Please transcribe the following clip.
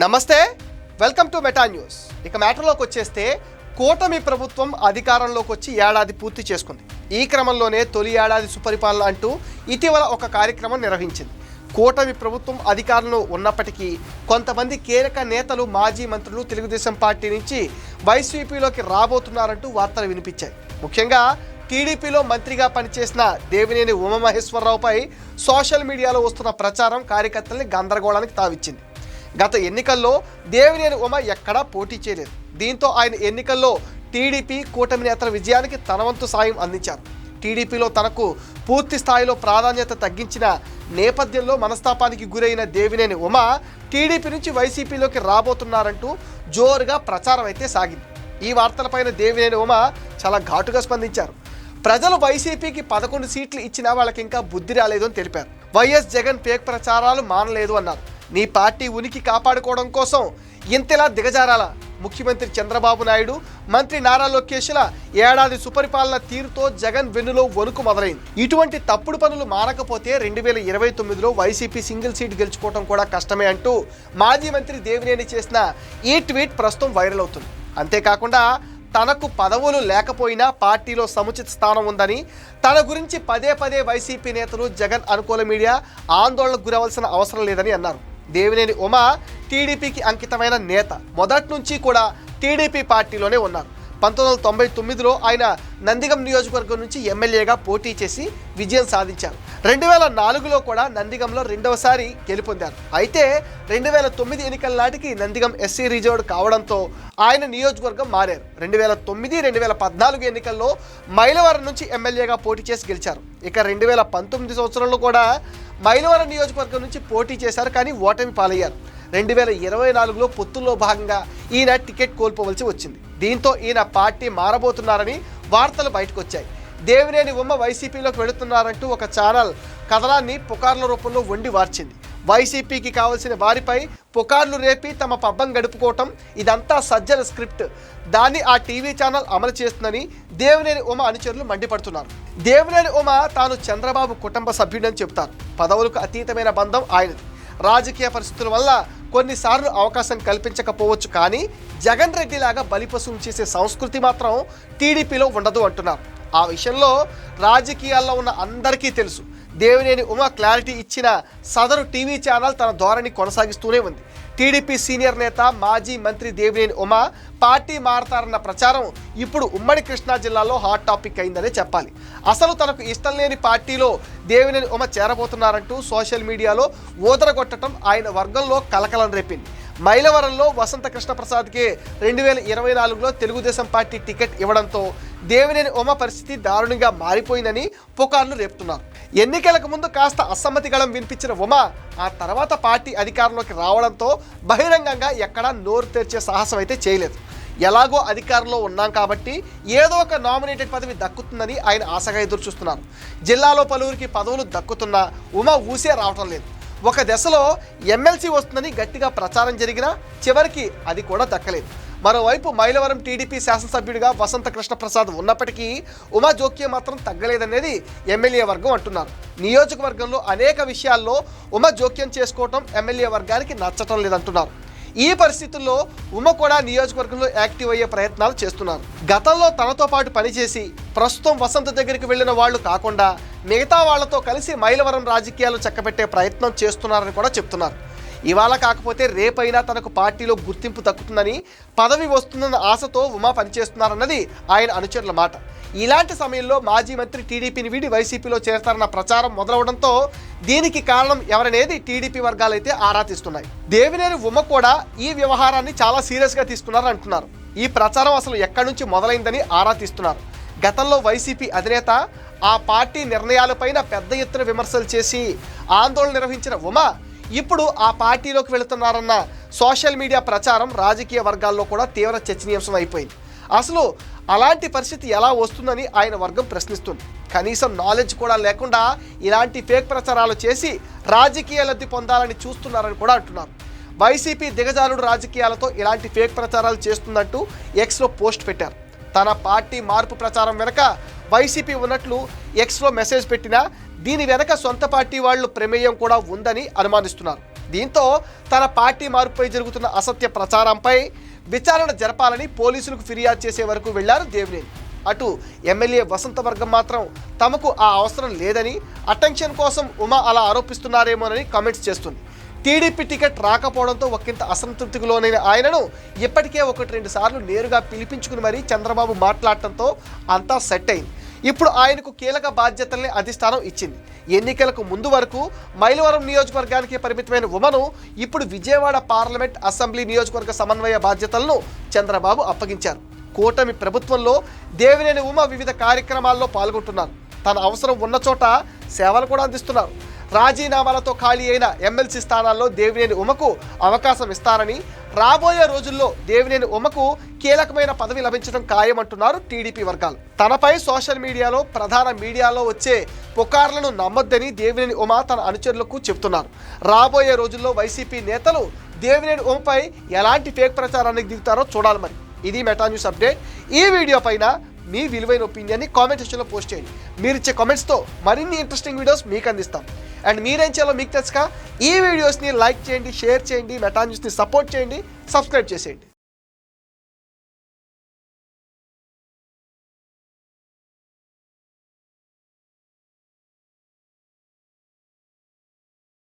నమస్తే, welcome to meta news. ఇక మ్యాటర్లోకి వచ్చేస్తే కూటమి ప్రభుత్వం అధికారంలోకి వచ్చి ఏడాది పూర్తి చేసుకుంది. ఈ క్రమంలోనే తొలి ఏడాది సుపరిపాలన అంటూ ఇటీవల ఒక కార్యక్రమం నిర్వహించింది. కూటమి ప్రభుత్వం అధికారంలో ఉన్నప్పటికీ కొంతమంది కీలక నేతలు, మాజీ మంత్రులు తెలుగుదేశం పార్టీ నుంచి వైసీపీలోకి రాబోతున్నారంటూ వార్తలు వినిపించాయి. ముఖ్యంగా టీడీపీలో మంత్రిగా పనిచేసిన దేవినేని ఉమామహేశ్వరరావుపై సోషల్ మీడియాలో వస్తున్న ప్రచారం కార్యకర్తల్ని గందరగోళానికి తావిచ్చింది. గత ఎన్నికల్లో దేవినేని ఉమ ఎక్కడా పోటీ చేయలేదు. దీంతో ఆయన ఎన్నికల్లో టీడీపీ కూటమి నేతల విజయానికి తన వంతు సాయం అందించారు. టీడీపీలో తనకు పూర్తి స్థాయిలో ప్రాధాన్యత తగ్గించిన నేపథ్యంలో మనస్తాపానికి గురైన దేవినేని ఉమ టీడీపీ నుంచి వైసీపీలోకి రాబోతున్నారంటూ జోరుగా ప్రచారం అయితే సాగింది. ఈ వార్తలపైన దేవినేని ఉమ చాలా ఘాటుగా స్పందించారు. ప్రజలు వైసీపీకి 11 సీట్లు ఇచ్చినా వాళ్ళకి ఇంకా బుద్ధి రాలేదు అని తెలిపారు. వైఎస్ జగన్ ఫేక్ ప్రచారాలు మానలేదు అన్నారు. నీ పార్టీ ఉనికి కాపాడుకోవడం కోసం ఇంతలా దిగజారాలా? ముఖ్యమంత్రి చంద్రబాబు నాయుడు, మంత్రి నారా లోకేష్ల ఏడాది సుపరిపాలన తీరుతో జగన్ వెన్నులో వణుకు మొదలైంది. ఇటువంటి తప్పుడు పనులు మానకపోతే 2029లో వైసీపీ సింగిల్ సీట్ గెలుచుకోవడం కూడా కష్టమే అంటూ మాజీ మంత్రి దేవినేని చేసిన ఈ ట్వీట్ ప్రస్తుతం వైరల్ అవుతుంది. అంతేకాకుండా తనకు పదవులు లేకపోయినా పార్టీలో సముచిత స్థానం ఉందని, తన గురించి పదే పదే వైసీపీ నేతలు, జగన్ అనుకూల మీడియా ఆందోళనకు గురవలసిన అవసరం లేదని అన్నారు. దేవినేని ఉమ టీడీపీకి అంకితమైన నేత. మొదటి నుంచి కూడా టీడీపీ పార్టీలోనే ఉన్నారు. 1999లో ఆయన నందిగం నియోజకవర్గం నుంచి ఎమ్మెల్యేగా పోటీ చేసి విజయం సాధించారు. 2004లో కూడా నందిగంలో రెండవసారి గెలుపొందారు. అయితే 2009 ఎన్నికల నాటికి నందిగం ఎస్సీ రిజర్వ్డ్ కావడంతో ఆయన నియోజకవర్గం మారారు. 2009, 2014 ఎన్నికల్లో మైలవరం నుంచి ఎమ్మెల్యేగా పోటీ చేసి గెలిచారు. ఇక 2019 సంవత్సరంలో కూడా మైలవరం నియోజకవర్గం నుంచి పోటీ చేశారు, కానీ ఓటమి పాలయ్యారు. 2024లో పొత్తుల్లో భాగంగా ఈయన టికెట్ కోల్పోవలసి వచ్చింది. దీంతో ఈయన పార్టీ మారబోతున్నారని వార్తలు బయటకు వచ్చాయి. దేవినేని ఉమ వైసీపీలోకి వెళుతున్నారంటూ ఒక ఛానల్ కథనాన్ని పుకార్ల రూపంలో వండి వార్చింది. వైసీపీకి కావాల్సిన వారిపై పుకార్లు రేపి తమ పబ్బం గడుపుకోవటం, ఇదంతా సజ్జల స్క్రిప్ట్. దాన్ని ఆ టీవీ ఛానల్ అమలు చేస్తుందని దేవినేని ఉమ అనుచరులు మండిపడుతున్నారు. దేవినేని ఉమ తాను చంద్రబాబు కుటుంబ సభ్యుడని చెబుతారు. పదవులకు అతీతమైన బంధం ఆయనది. రాజకీయ పరిస్థితుల వల్ల కొన్నిసార్లు అవకాశం కల్పించకపోవచ్చు, కానీ జగన్ రెడ్డి లాగా బలిపశువులు చేసే సంస్కృతి మాత్రం టీడీపీలో ఉండదు అంటున్నారు. ఆ విషయంలో రాజకీయాల్లో ఉన్న అందరికీ తెలుసు. దేవినేని ఉమ క్లారిటీ ఇచ్చిన సదరు టీవీ ఛానల్ తన ధోరణి కొనసాగిస్తూనే ఉంది. టీడీపీ సీనియర్ నేత, మాజీ మంత్రి దేవినేని ఉమ పార్టీ మారతారన్న ప్రచారం ఇప్పుడు ఉమ్మడి కృష్ణా జిల్లాలో హాట్ టాపిక్ అయిందనే చెప్పాలి. అసలు తనకు ఇష్టం లేని పార్టీలో దేవినేని ఉమ చేరబోతున్నారంటూ సోషల్ మీడియాలో ఊదరగొట్టడం ఆయన వర్గంలో కలకలం రేపింది. మైలవరంలో వసంత కృష్ణప్రసాద్కి 2024లో తెలుగుదేశం పార్టీ టికెట్ ఇవ్వడంతో దేవినేని ఉమ పరిస్థితి దారుణంగా మారిపోయిందని పుకార్లు రేపుతున్నారు. ఎన్నికలకు ముందు కాస్త అసమ్మతి గళం వినిపించిన ఉమ ఆ తర్వాత పార్టీ అధికారంలోకి రావడంతో బహిరంగంగా ఎక్కడా నోరు తెరిచే సాహసం అయితే చేయలేదు. ఎలాగో అధికారంలో ఉన్నాం కాబట్టి ఏదో ఒక నామినేటెడ్ పదవి దక్కుతుందని ఆయన ఆశగా ఎదురు చూస్తున్నారు. జిల్లాలో పలువురికి పదవులు దక్కుతున్నా ఉమ ఊసే రావటం లేదు. ఒక దశలో ఎమ్మెల్సీ వస్తుందని గట్టిగా ప్రచారం జరిగినా చివరికి అది కూడా దక్కలేదు. మరోవైపు మైలవరం టీడీపీ శాసనసభ్యుడిగా వసంత కృష్ణప్రసాద్ ఉన్నప్పటికీ ఉమా జోక్యం మాత్రం తగ్గలేదనేది ఎమ్మెల్యే వర్గం అంటున్నారు. నియోజకవర్గంలో అనేక విషయాల్లో ఉమ జోక్యం చేసుకోవటం ఎమ్మెల్యే వర్గానికి నచ్చటం లేదంటున్నారు. ఈ పరిస్థితుల్లో ఉమ కూడా నియోజకవర్గంలో యాక్టివ్ అయ్యే ప్రయత్నాలు చేస్తున్నారు. గతంలో తనతో పాటు పనిచేసి ప్రస్తుతం వసంత దగ్గరికి వెళ్ళిన వాళ్ళు కాకుండా మిగతా వాళ్లతో కలిసి మైలవరం రాజకీయాలు చక్కబెట్టే ప్రయత్నం చేస్తున్నారని కూడా చెప్తున్నారు. ఇవాళ కాకపోతే రేపైనా తనకు పార్టీలో గుర్తింపు దక్కుతుందని, పదవి వస్తుందన్న ఆశతో ఉమా పనిచేస్తున్నారన్నది ఆయన అనుచరుల మాట. ఇలాంటి సమయంలో మాజీ మంత్రి టీడీపీని వీడి వైసీపీలో చేరతారన్న ప్రచారం మొదలవడంతో దీనికి కారణం ఎవరనేది టీడీపీ వర్గాలైతే ఆరా తీస్తున్నాయి. దేవినేని ఉమ కూడా ఈ వ్యవహారాన్ని చాలా సీరియస్గా తీసుకున్నారని అంటున్నారు. ఈ ప్రచారం అసలు ఎక్కడి నుంచి మొదలైందని ఆరా తీస్తున్నారు. గతంలో వైసీపీ అధినేత ఆ పార్టీ నిర్ణయాలపైన పెద్ద ఎత్తున విమర్శలు చేసి ఆందోళన నిర్వహించిన ఉమ ఇప్పుడు ఆ పార్టీలోకి వెళుతున్నారన్న సోషల్ మీడియా ప్రచారం రాజకీయ వర్గాల్లో కూడా తీవ్ర చర్చనీయాంశం అయిపోయింది. అసలు అలాంటి పరిస్థితి ఎలా వస్తుందని ఆయన వర్గం ప్రశ్నిస్తుంది. కనీసం నాలెడ్జ్ కూడా లేకుండా ఇలాంటి ఫేక్ ప్రచారాలు చేసి రాజకీయ లబ్ధి పొందాలని చూస్తున్నారని కూడా అంటున్నారు. వైసీపీ దిగజారుడు రాజకీయాలతో ఇలాంటి ఫేక్ ప్రచారాలు చేస్తుందంటూ ఎక్స్లో పోస్ట్ పెట్టారు. తన పార్టీ మార్పు ప్రచారం వెనక వైసీపీ ఉన్నట్లు ఎక్స్లో మెసేజ్ పెట్టినా దీని వెనక సొంత పార్టీ వాళ్ళు ప్రమేయం కూడా ఉందని అనుమానిస్తున్నారు. దీంతో తన పార్టీ మార్పుపై జరుగుతున్న అసత్య ప్రచారంపై విచారణ జరపాలని పోలీసులకు ఫిర్యాదు చేసే వరకు వెళ్లారు దేవినేని. అటు ఎమ్మెల్యే వసంతవర్గం మాత్రం తమకు ఆ అవసరం లేదని, అటెన్షన్ కోసం ఉమా అలా ఆరోపిస్తున్నారేమోనని కామెంట్స్ చేస్తుంది. టీడీపీ టికెట్ రాకపోవడంతో ఒకంత అసంతృప్తికి లోనైన ఆయనను ఇప్పటికే 1-2 సార్లు నేరుగా పిలిపించుకుని మరీ చంద్రబాబు మాట్లాడటంతో అంతా సెట్ అయింది. ఇప్పుడు ఆయనకు కీలక బాధ్యతల్ని అధిష్టానం ఇచ్చింది. ఎన్నికలకు ముందు వరకు మైలవరం నియోజకవర్గానికి పరిమితమైన ఉమను ఇప్పుడు విజయవాడ పార్లమెంట్, అసెంబ్లీ నియోజకవర్గ సమన్వయ బాధ్యతలను చంద్రబాబు అప్పగించారు. కూటమి ప్రభుత్వంలో దేవినేని ఉమ వివిధ కార్యక్రమాల్లో పాల్గొంటున్నారు. తన అవసరం ఉన్న చోట సేవలు కూడా అందిస్తున్నారు. రాజీనామాలతో ఖాళీ అయిన ఎమ్మెల్సీ స్థానాల్లో దేవినేని ఉమకు అవకాశం ఇస్తారని, రాబోయే రోజుల్లో దేవినేని ఉమకు కీలకమైన పదవి లభించడం ఖాయమంటున్నారు టీడీపీ వర్గాలు. తనపై సోషల్ మీడియాలో, ప్రధాన మీడియాలో వచ్చే పుకార్లను నమ్మొద్దని దేవినేని ఉమ తన అనుచరులకు చెబుతున్నారు. రాబోయే రోజుల్లో వైసీపీ నేతలు దేవినేని ఉమపై ఎలాంటి ఫేక్ ప్రచారానికి దిగుతారో చూడాలి. మరి ఇది మెటా న్యూస్ అప్డేట్. ఈ వీడియో పైన మీ విలువైన ఒపీనియన్ని కామెంట్ సెక్షన్లో పోస్ట్ చేయండి. మీరు ఇచ్చే కామెంట్స్తో మరిన్ని ఇంట్రెస్టింగ్ వీడియోస్ మీకు అందిస్తాం. అండ్ మీరేం చేయాలో మీకు తెలుసుగా, ఈ వీడియోస్ని లైక్ చేయండి, షేర్ చేయండి, మెటా న్యూస్ని సపోర్ట్ చేయండి, సబ్స్క్రైబ్ చేసేయండి.